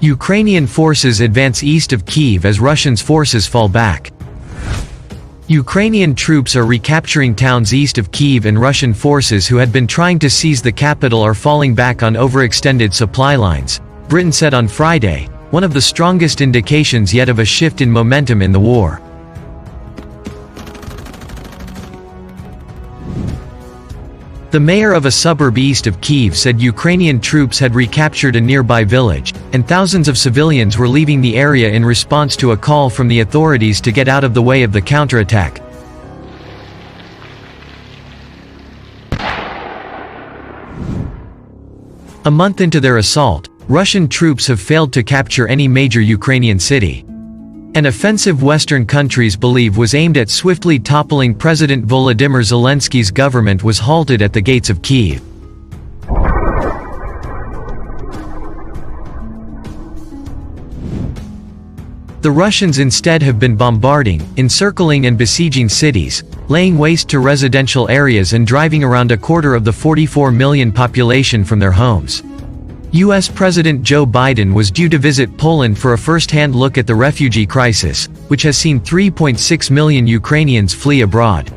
Ukrainian forces advance east of Kyiv as Russian forces fall back. Ukrainian troops are recapturing towns east of Kyiv, and Russian forces who had been trying to seize the capital are falling back on overextended supply lines, Britain said on Friday, one of the strongest indications yet of a shift in momentum in the war. The mayor of a suburb east of Kyiv said Ukrainian troops had recaptured a nearby village, and thousands of civilians were leaving the area in response to a call from the authorities to get out of the way of the counterattack. A month into their assault, Russian troops have failed to capture any major Ukrainian city. An offensive Western countries believe was aimed at swiftly toppling President Volodymyr Zelensky's government was halted at the gates of Kyiv. The Russians instead have been bombarding, encircling and besieging cities, laying waste to residential areas and driving around a quarter of the 44 million population from their homes. U.S. President Joe Biden was due to visit Poland for a first-hand look at the refugee crisis, which has seen 3.6 million Ukrainians flee abroad.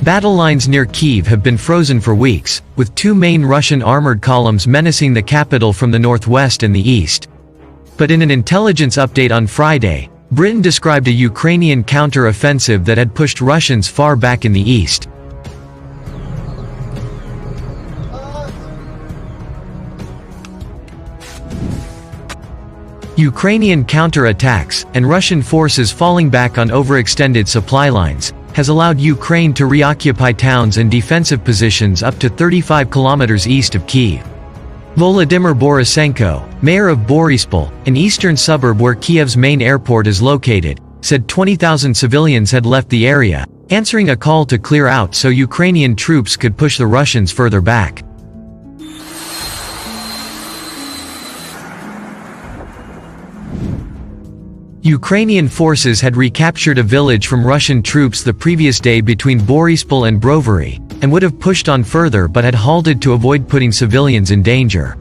Battle lines near Kyiv have been frozen for weeks, with two main Russian armored columns menacing the capital from the northwest and the east. But in an intelligence update on Friday, Britain described a Ukrainian counter-offensive that had pushed Russians far back in the east. Ukrainian counter-attacks, and Russian forces falling back on overextended supply lines, has allowed Ukraine to reoccupy towns and defensive positions up to 35 kilometers east of Kyiv. Volodymyr Borisenko, mayor of Boryspil, an eastern suburb where Kyiv's main airport is located, said 20,000 civilians had left the area, answering a call to clear out so Ukrainian troops could push the Russians further back. Ukrainian forces had recaptured a village from Russian troops the previous day between Boryspil and Brovary, and would have pushed on further but had halted to avoid putting civilians in danger.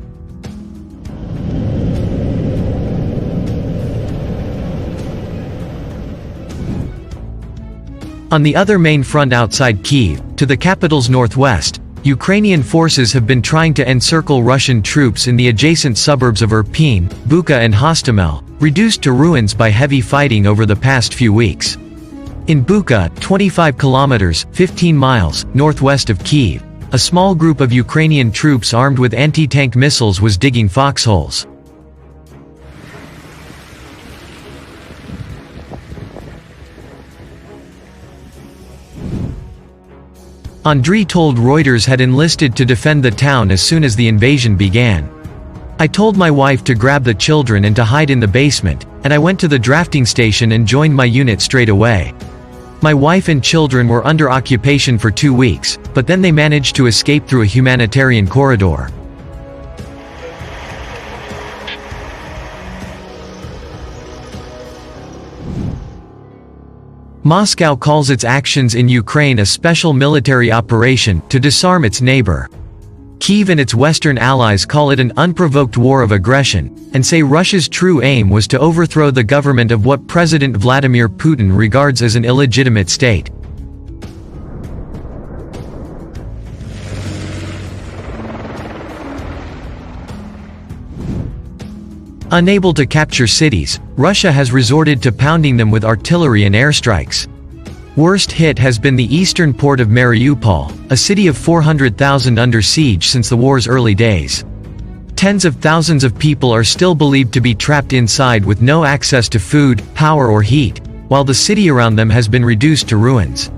On the other main front outside Kyiv, to the capital's northwest, Ukrainian forces have been trying to encircle Russian troops in the adjacent suburbs of Irpin, Bucha and Hostomel, reduced to ruins by heavy fighting over the past few weeks. In Bucha, 25 kilometers, 15 miles, northwest of Kyiv, a small group of Ukrainian troops armed with anti-tank missiles was digging foxholes. Andriy told Reuters had enlisted to defend the town as soon as the invasion began. I told my wife to grab the children and to hide in the basement, and I went to the drafting station and joined my unit straight away. My wife and children were under occupation for 2 weeks, but then they managed to escape through a humanitarian corridor. Moscow calls its actions in Ukraine a special military operation to disarm its neighbor. Kyiv and its Western allies call it an unprovoked war of aggression, and say Russia's true aim was to overthrow the government of what President Vladimir Putin regards as an illegitimate state. Unable to capture cities, Russia has resorted to pounding them with artillery and airstrikes. Worst hit has been the eastern port of Mariupol, a city of 400,000 under siege since the war's early days. Tens of thousands of people are still believed to be trapped inside with no access to food, power or heat, while the city around them has been reduced to ruins.